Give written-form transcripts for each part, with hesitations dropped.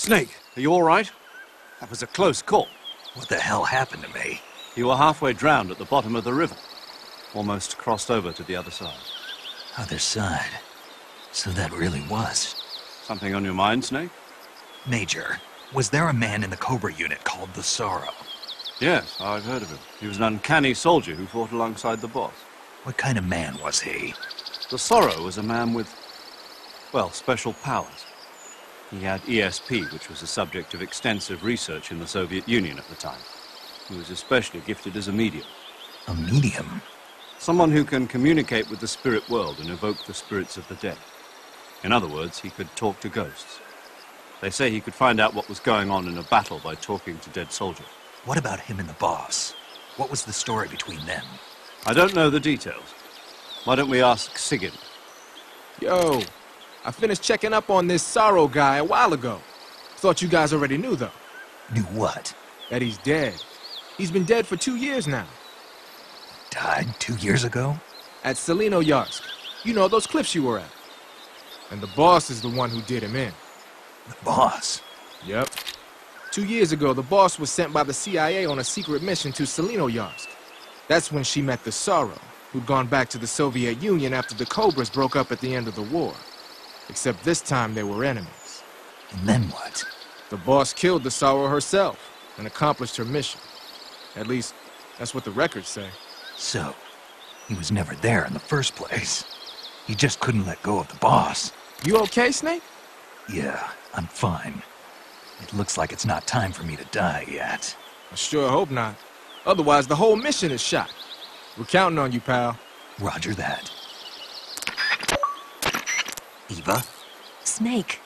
Snake, are you all right? That was a close call. What the hell happened to me? You were halfway drowned at the bottom of the river. Almost crossed over to the other side. Other side? So that really was. Something on your mind, Snake? Major, was there a man in the Cobra unit called the Sorrow? Yes, I've heard of him. He was an uncanny soldier who fought alongside the boss. What kind of man was he? The Sorrow was a man with, well, special powers. He had ESP, which was the subject of extensive research in the Soviet Union at the time. He was especially gifted as a medium. A medium? Someone who can communicate with the spirit world and evoke the spirits of the dead. In other words, he could talk to ghosts. They say he could find out what was going on in a battle by talking to dead soldiers. What about him and the boss? What was the story between them? I don't know the details. Why don't we ask Sigurd? Yo, I finished checking up on this Sorrow guy a while ago. Thought you guys already knew, though. Knew what? That he's dead. He's been dead for 2 years now. Died 2 years ago? At Selino-Yarsk. You know, those cliffs you were at. And the boss is the one who did him in. The boss? Yep. 2 years ago, the boss was sent by the CIA on a secret mission to Selino-Yarsk. That's when she met the Sorrow, who'd gone back to the Soviet Union after the Cobras broke up at the end of the war. Except this time they were enemies. And then what? The boss killed the Sorrow herself and accomplished her mission. At least, that's what the records say. So, he was never there in the first place. He just couldn't let go of the boss. You okay, Snake? Yeah, I'm fine. It looks like it's not time for me to die yet. I sure hope not. Otherwise, the whole mission is shot. We're counting on you, pal. Roger that. Eva? Snake,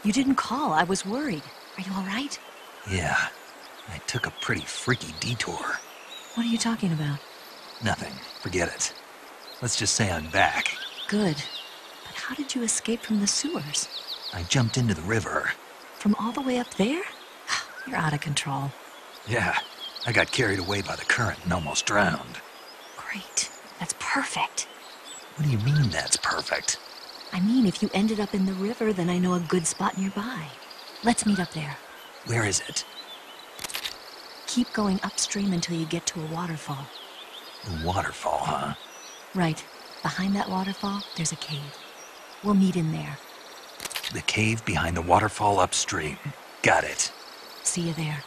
you didn't call. I was worried. Are you all right? Yeah, I took a pretty freaky detour. What are you talking about? Nothing. Forget it. Let's just say I'm back. Good. But how did you escape from the sewers? I jumped into the river. From all the way up there? You're out of control. Yeah, I got carried away by the current and almost drowned. Great. That's perfect. What do you mean that's perfect? I mean, if you ended up in the river, then I know a good spot nearby. Let's meet up there. Where is it? Keep going upstream until you get to a waterfall. A waterfall, huh? Right. Behind that waterfall, there's a cave. We'll meet in there. The cave behind the waterfall upstream. Got it. See you there.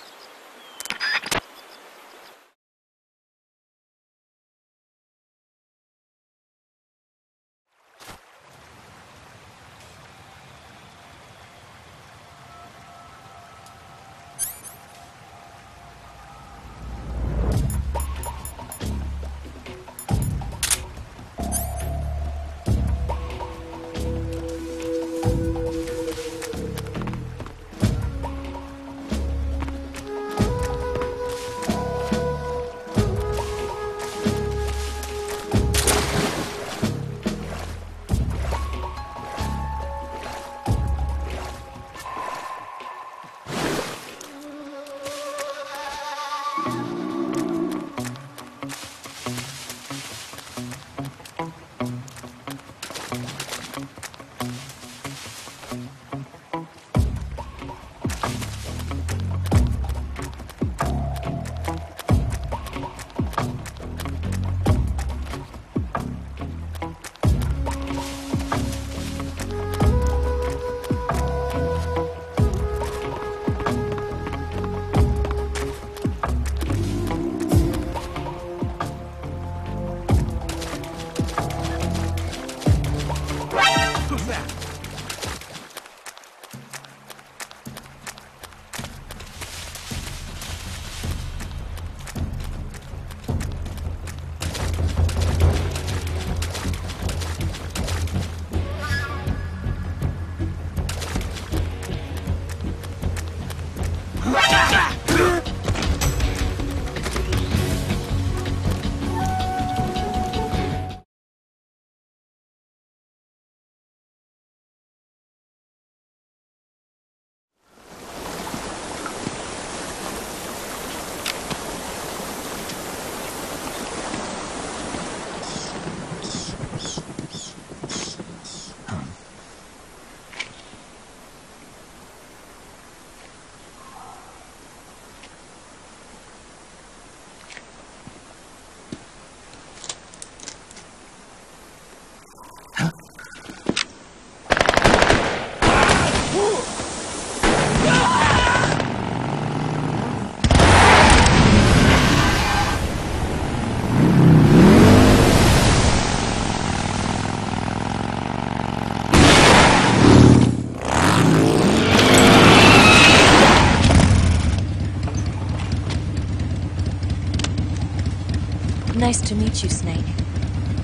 meet you, Snake.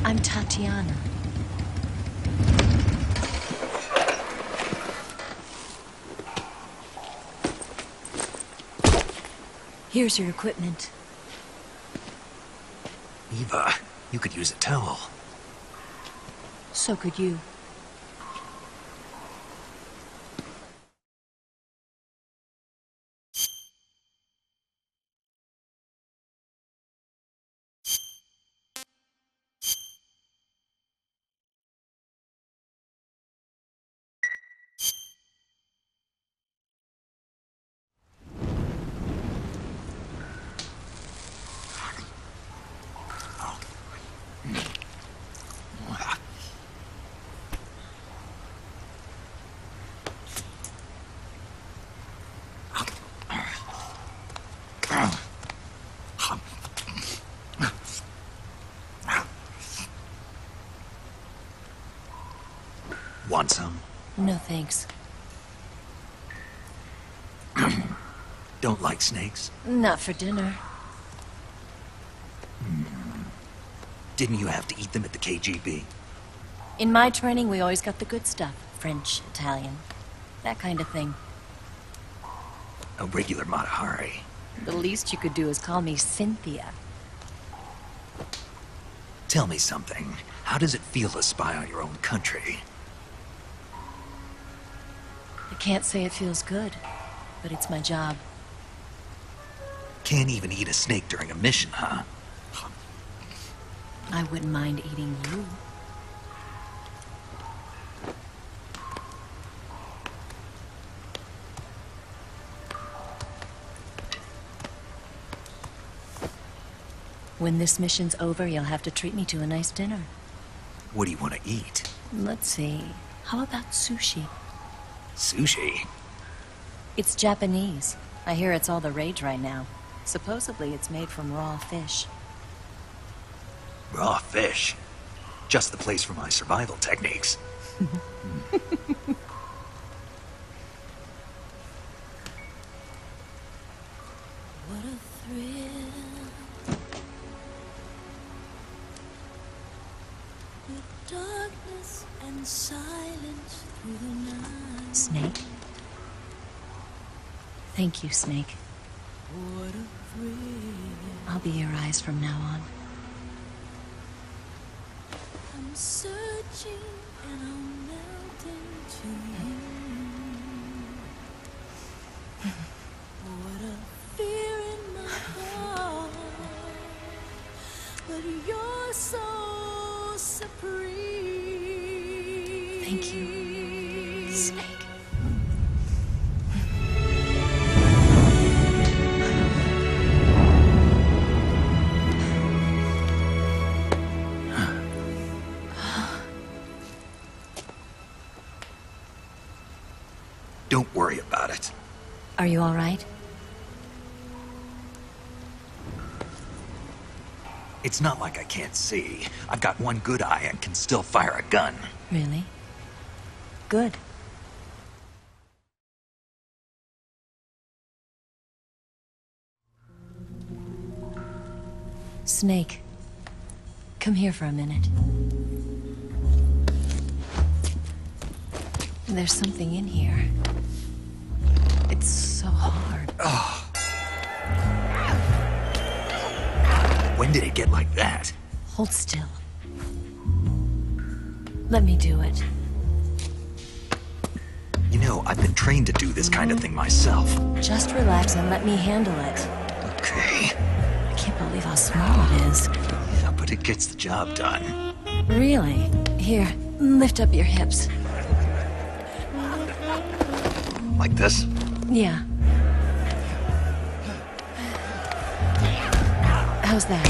I'm Tatiana. Here's your equipment. Eva, you could use a towel. So could you. Want some? No thanks. Don't like snakes? Not for dinner. Didn't you have to eat them at the KGB? In my training, we always got the good stuff. French, Italian, that kind of thing. A regular Mata Hari. The least you could do is call me Cynthia. Tell me something. How does it feel to spy on your own country? I can't say it feels good, but it's my job. Can't even eat a snake during a mission, huh? I wouldn't mind eating you. When this mission's over, you'll have to treat me to a nice dinner. What do you want to eat? Let's see. How about sushi? Sushi? It's Japanese. I hear it's all the rage right now. Supposedly it's made from raw fish. Raw fish? Just the place for my survival techniques. What a thrill. With darkness and silence through the night. Snake? Thank you, Snake. What a thrill. I'll be your eyes from now on. I'm searching and I'm melting to you. What a fear in my heart, but you're so supreme. Thank you, Snake. Don't worry about it. Are you all right? It's not like I can't see. I've got one good eye and can still fire a gun. Really? Good. Snake, come here for a minute. There's something in here. It's so hard. When did it get like that? Hold still. Let me do it. You know, I've been trained to do this kind of thing myself. Just relax and let me handle it. Okay. I can't believe how small it is. Yeah, but it gets the job done. Really? Here, lift up your hips. Like this? Yeah. How's that?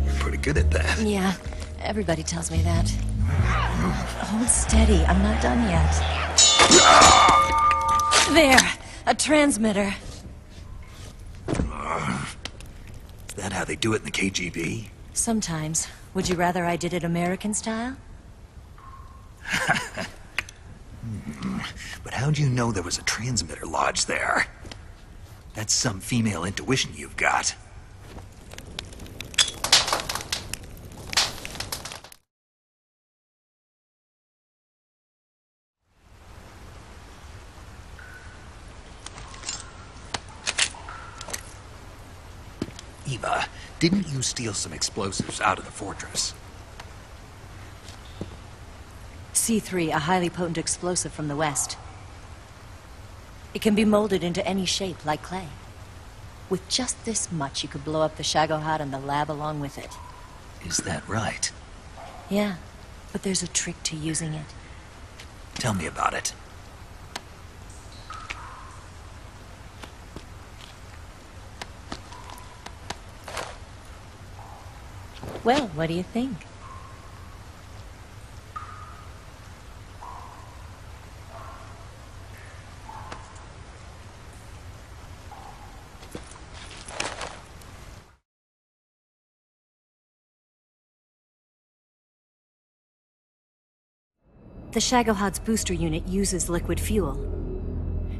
You're pretty good at that. Yeah, everybody tells me that. Hold steady, I'm not done yet. There, a transmitter. Is that how they do it in the KGB? Sometimes. Would you rather I did it American style? But how'd you know there was a transmitter lodged there? That's some female intuition you've got. Eva, didn't you steal some explosives out of the fortress? C3, a highly potent explosive from the west. It can be molded into any shape, like clay. With just this much, you could blow up the Shagohod and the lab along with it. Is that right? Yeah, but there's a trick to using it. Tell me about it. Well, what do you think? The Shagohod's booster unit uses liquid fuel.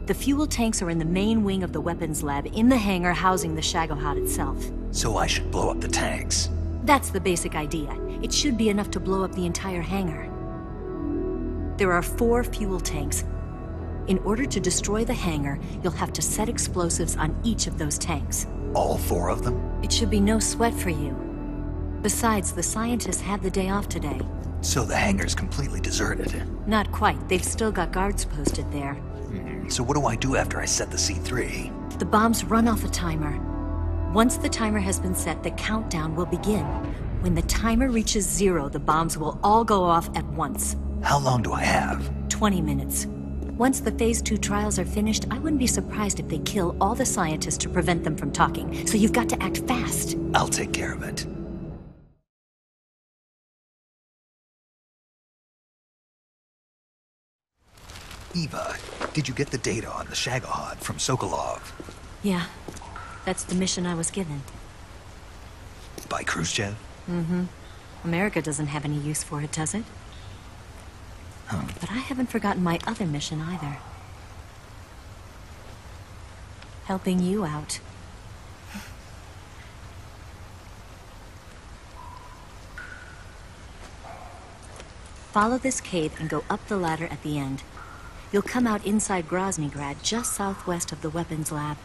The fuel tanks are in the main wing of the weapons lab in the hangar housing the Shagohod itself. So I should blow up the tanks. That's the basic idea. It should be enough to blow up the entire hangar. There are 4 fuel tanks. In order to destroy the hangar, you'll have to set explosives on each of those tanks. All 4 of them? It should be no sweat for you. Besides, the scientists had the day off today. So the hangar's completely deserted. Not quite. They've still got guards posted there. So what do I do after I set the C3? The bombs run off a timer. Once the timer has been set, the countdown will begin. When the timer reaches 0, the bombs will all go off at once. How long do I have? 20 minutes. Once the Phase 2 trials are finished, I wouldn't be surprised if they kill all the scientists to prevent them from talking. So you've got to act fast. I'll take care of it. Eva, did you get the data on the Shagohod from Sokolov? Yeah, that's the mission I was given. By Khrushchev? Mm-hmm. America doesn't have any use for it, does it? But I haven't forgotten my other mission either. Helping you out. Follow this cave and go up the ladder at the end. You'll come out inside Groznyj Grad, just southwest of the weapons lab.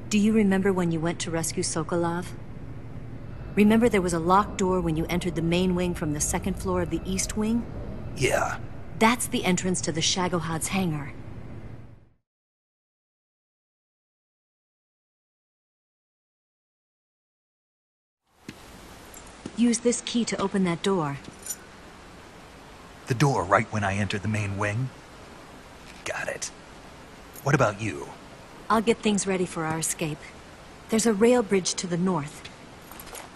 Do you remember when you went to rescue Sokolov? Remember there was a locked door when you entered the main wing from the 2nd floor of the east wing? Yeah. That's the entrance to the Shagohod's hangar. Use this key to open that door. The door right when I enter the main wing? Got it. What about you? I'll get things ready for our escape. There's a rail bridge to the north.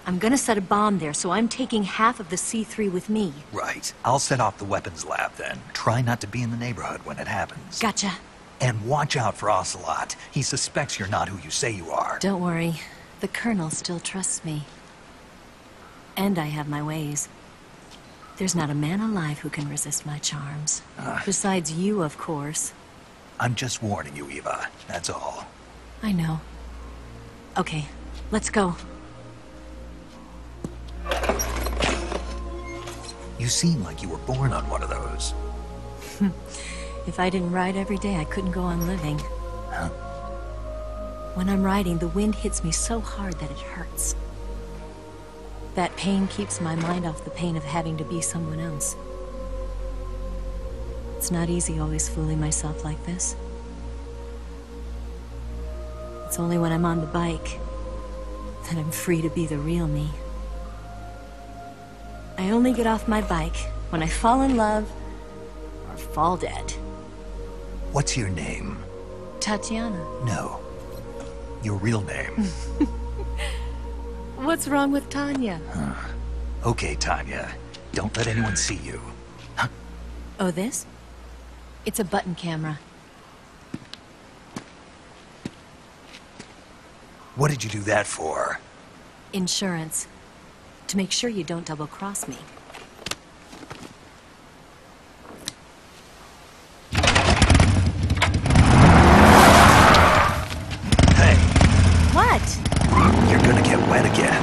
I'm gonna set a bomb there, so I'm taking half of the C3 with me. Right. I'll set off the weapons lab then. Try not to be in the neighborhood when it happens. Gotcha. And watch out for Ocelot. He suspects you're not who you say you are. Don't worry. The Colonel still trusts me. And I have my ways. There's not a man alive who can resist my charms. Besides you, of course. I'm just warning you, Eva. That's all. I know. Okay, let's go. You seem like you were born on one of those. If I didn't ride every day, I couldn't go on living. Huh? When I'm riding, the wind hits me so hard that it hurts. That pain keeps my mind off the pain of having to be someone else. It's not easy always fooling myself like this. It's only when I'm on the bike that I'm free to be the real me. I only get off my bike when I fall in love or fall dead. What's your name? Tatiana. No. Your real name. What's wrong with Tanya? Okay, Tanya. Don't let anyone see you. Huh? Oh, this? It's a button camera. What did you do that for? Insurance. To make sure you don't double-cross me. Hey. What? You're gonna get wet again.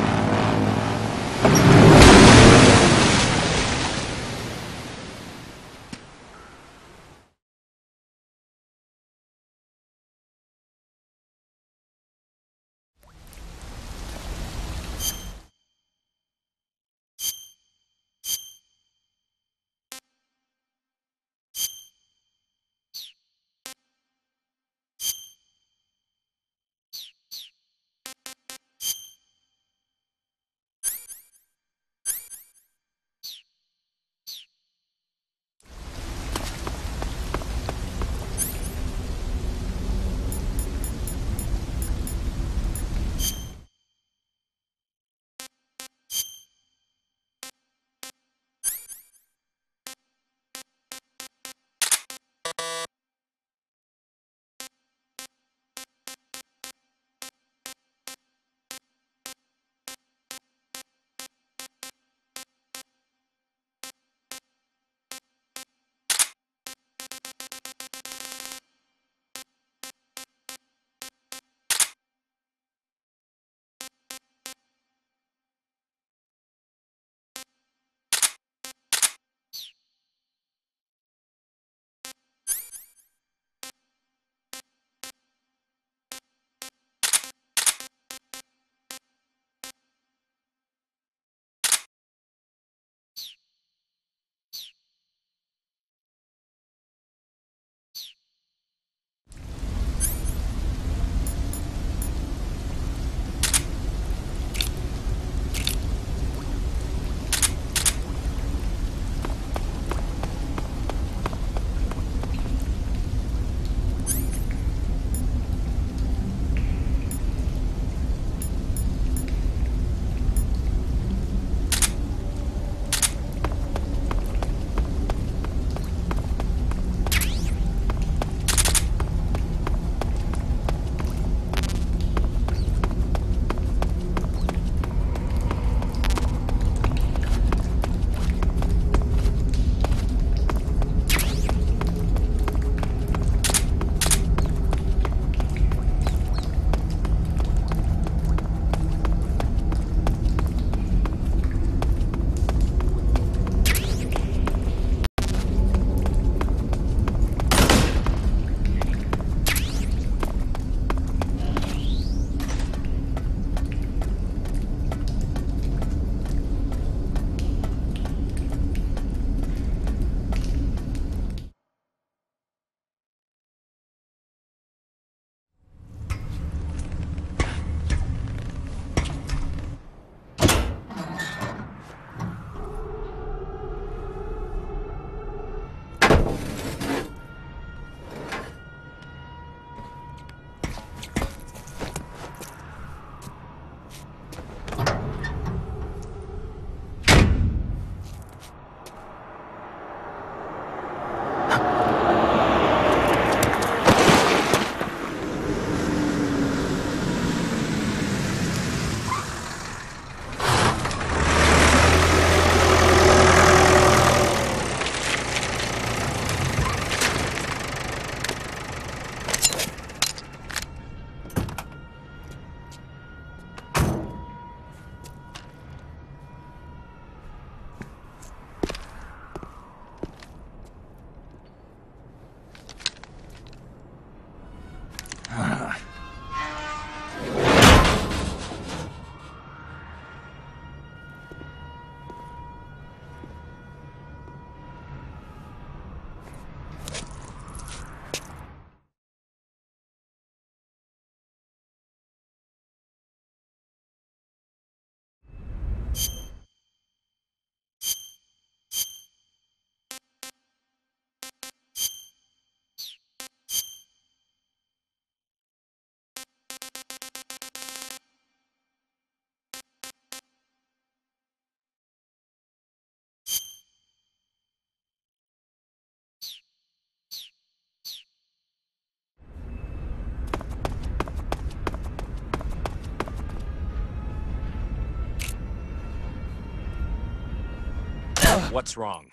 What's wrong?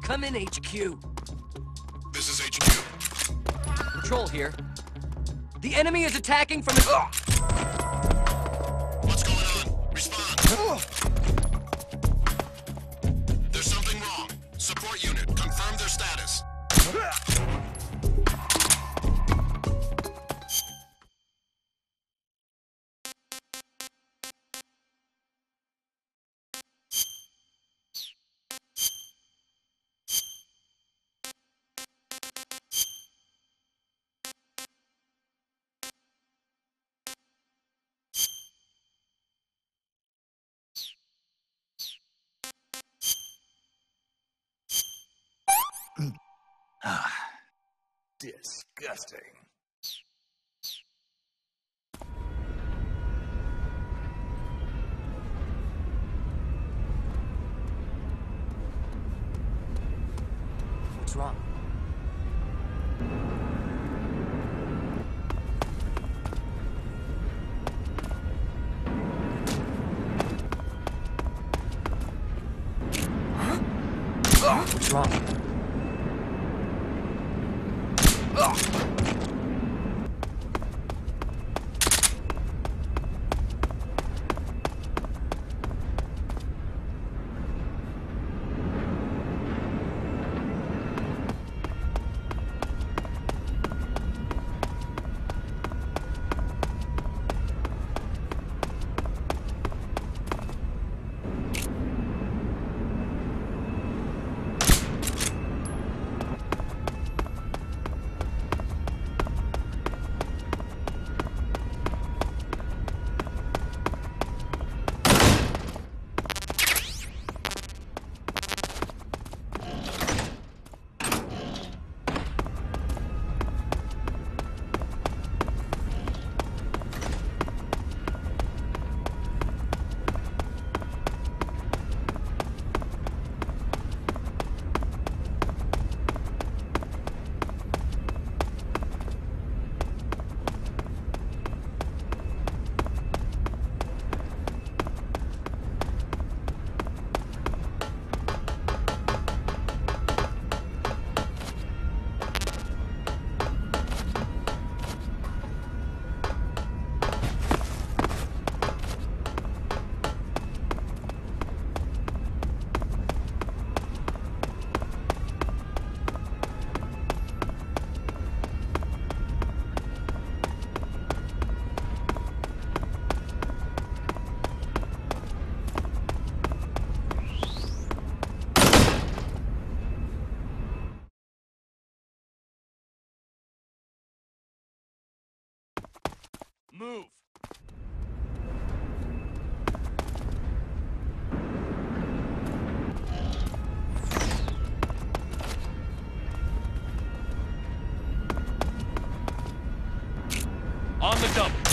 Come in, HQ. This is HQ. Patrol here. The enemy is attacking from the... What's going on? Respond. There's something wrong. Support unit, confirm their status. Disgusting. What's wrong? What's wrong? Move! On the double!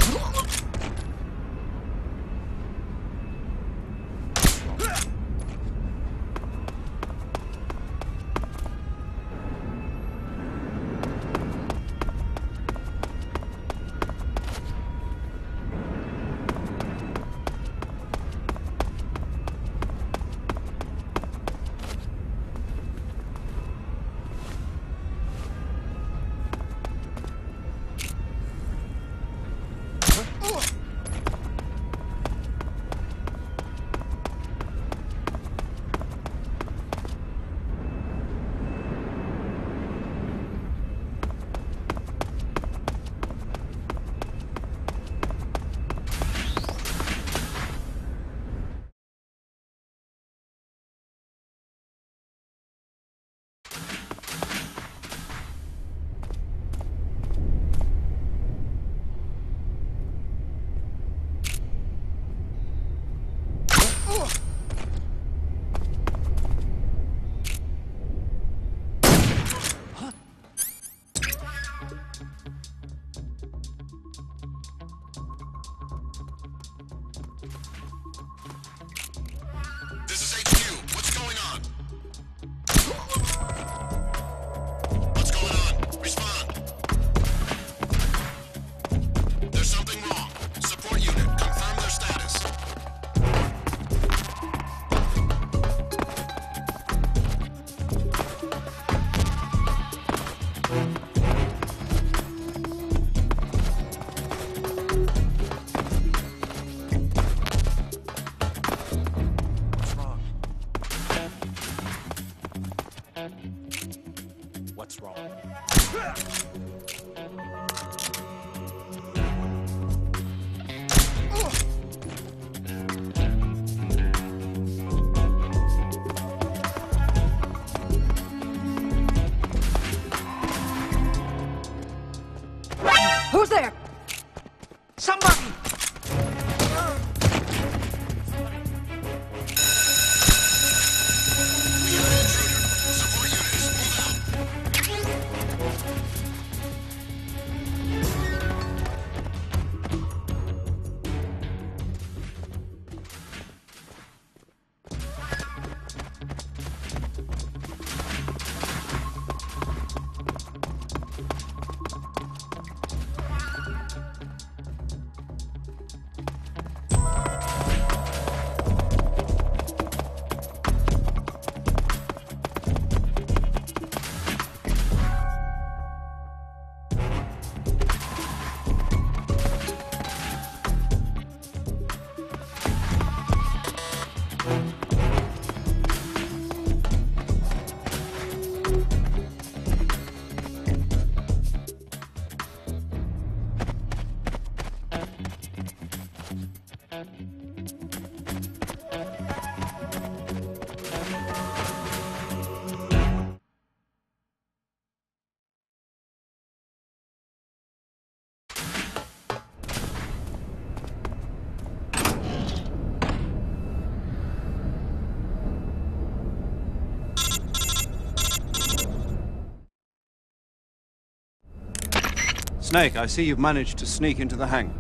What's wrong? Who's there? Somebody! Support units, move out. Snake, I see you've managed to sneak into the hangar.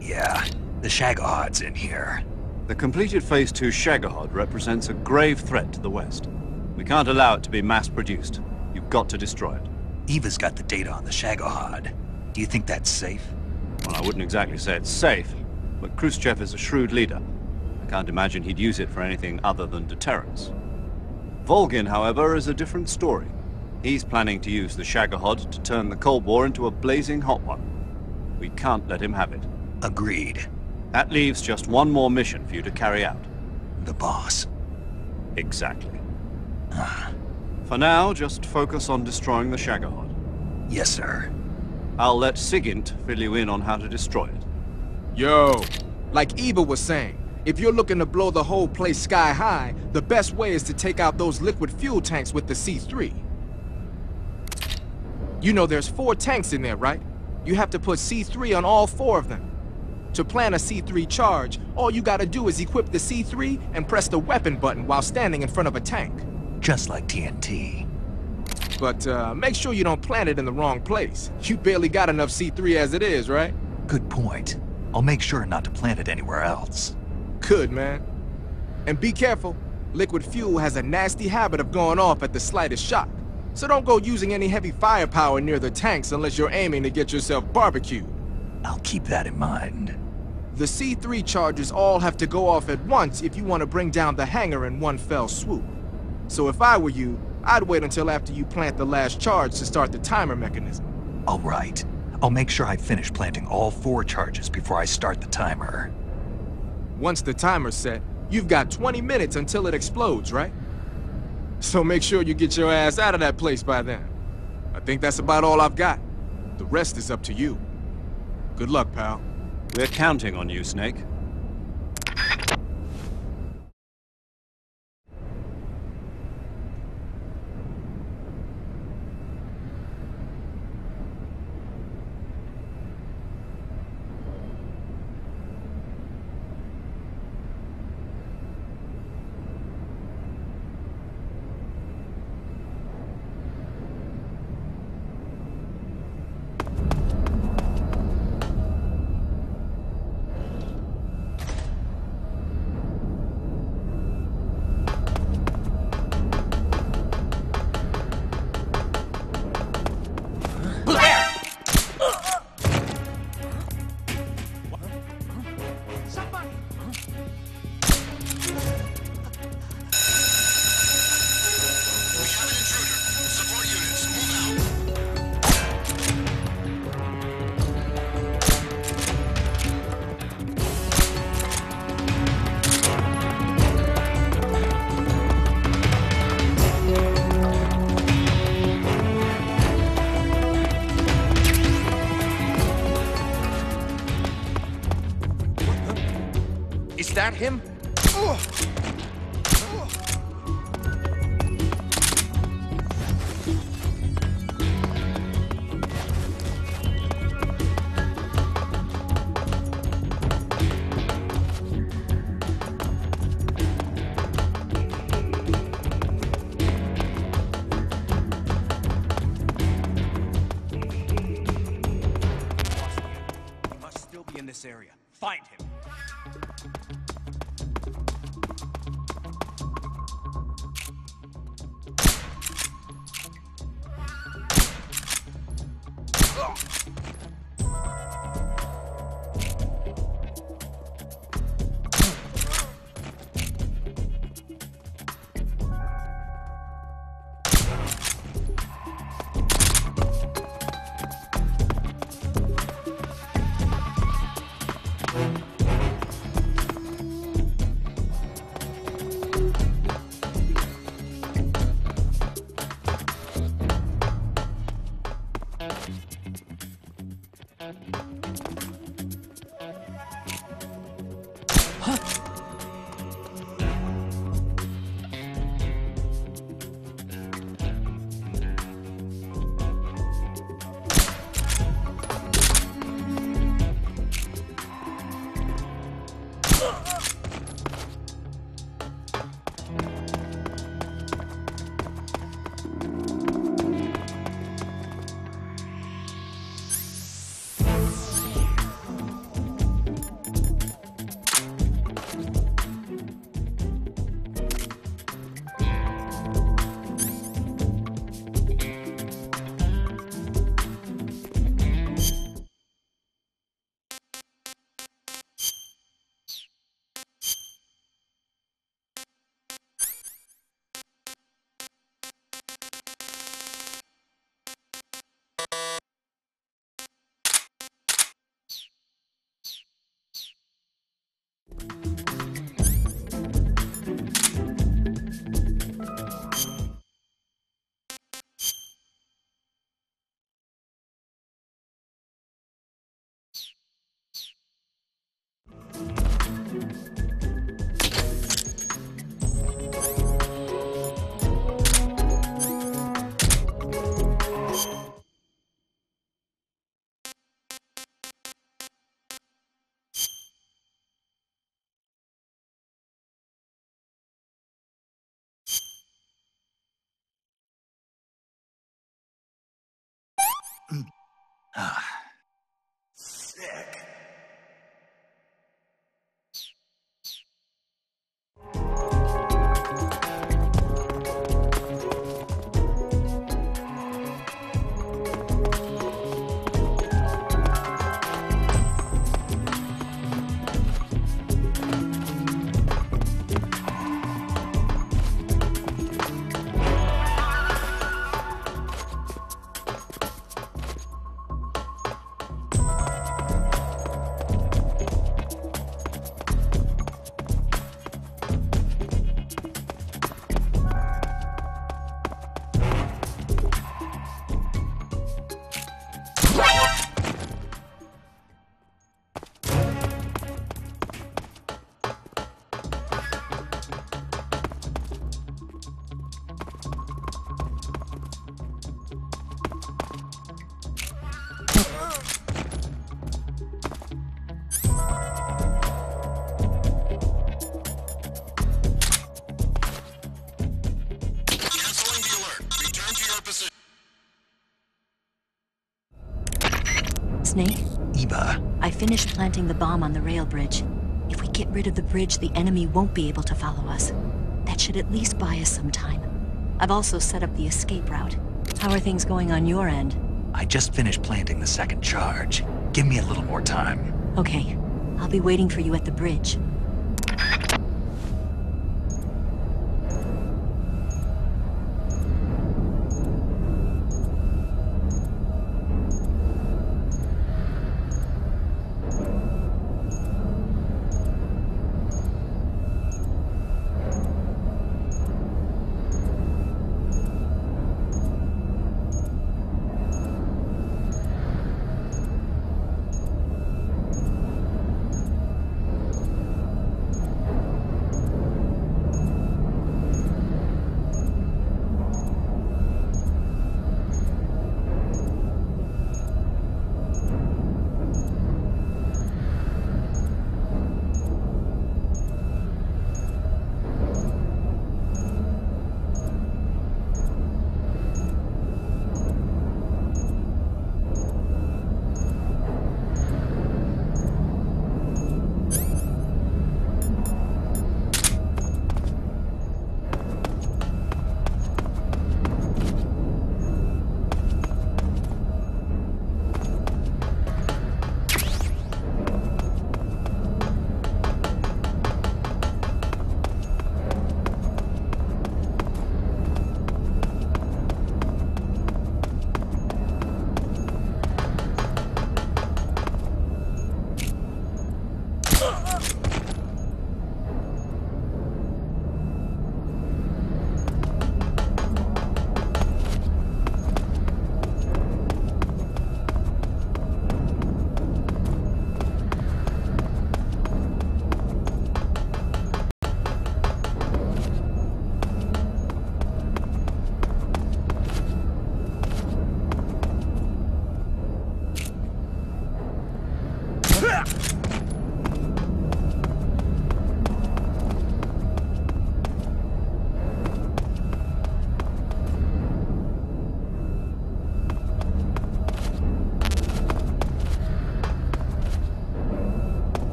Yeah, the Shagohod's in here. The completed Phase 2 Shagahod represents a grave threat to the West. We can't allow it to be mass-produced. You've got to destroy it. Eva's got the data on the Shagohod. Do you think that's safe? Well, I wouldn't exactly say it's safe, but Khrushchev is a shrewd leader. I can't imagine he'd use it for anything other than deterrence. Volgin, however, is a different story. He's planning to use the Shagahod to turn the Cold War into a blazing hot one. We can't let him have it. Agreed. That leaves just one more mission for you to carry out. The boss. Exactly. For now, just focus on destroying the Shagahod. Yes, sir. I'll let Sigint fill you in on how to destroy it. Yo, like Eva was saying, if you're looking to blow the whole place sky high, the best way is to take out those liquid fuel tanks with the C3. You know there's 4 tanks in there, right? You have to put C3 on all 4 of them. To plan a C3 charge, all you gotta do is equip the C3 and press the weapon button while standing in front of a tank. Just like TNT. But make sure you don't plant it in the wrong place. You barely got enough C3 as it is, right? Good point. I'll make sure not to plant it anywhere else. Good, man. And be careful. Liquid fuel has a nasty habit of going off at the slightest shock. So don't go using any heavy firepower near the tanks unless you're aiming to get yourself barbecued. I'll keep that in mind. The C3 charges all have to go off at once if you want to bring down the hangar in one fell swoop. So if I were you, I'd wait until after you plant the last charge to start the timer mechanism. All right. I'll make sure I finish planting all 4 charges before I start the timer. Once the timer's set, you've got 20 minutes until it explodes, right? So make sure you get your ass out of that place by then. I think that's about all I've got. The rest is up to you. Good luck, pal. We're counting on you, Snake. that him? He must still be in this area. Find him. Sick. Canceling the alert. Return to your position. Snake, Eva, I finished planting the bomb on the rail bridge. If we get rid of the bridge, the enemy won't be able to follow us. That should at least buy us some time. I've also set up the escape route. How are things going on your end? I just finished planting the second charge. Give me a little more time. Okay, I'll be waiting for you at the bridge.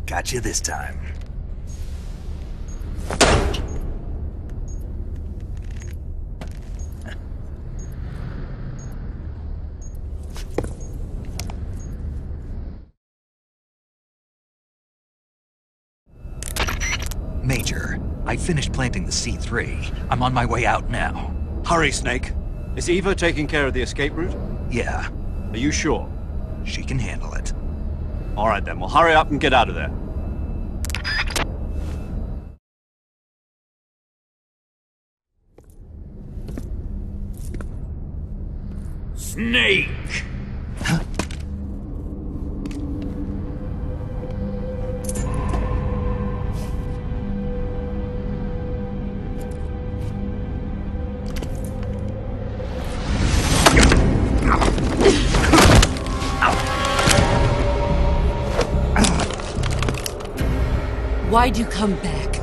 Got you this time. Major, I finished planting the C3. I'm on my way out now. Hurry, Snake. Is Eva taking care of the escape route? Yeah, Are you sure? she can handle it. All right then, well hurry up and get out of there. Snake! Why'd you come back?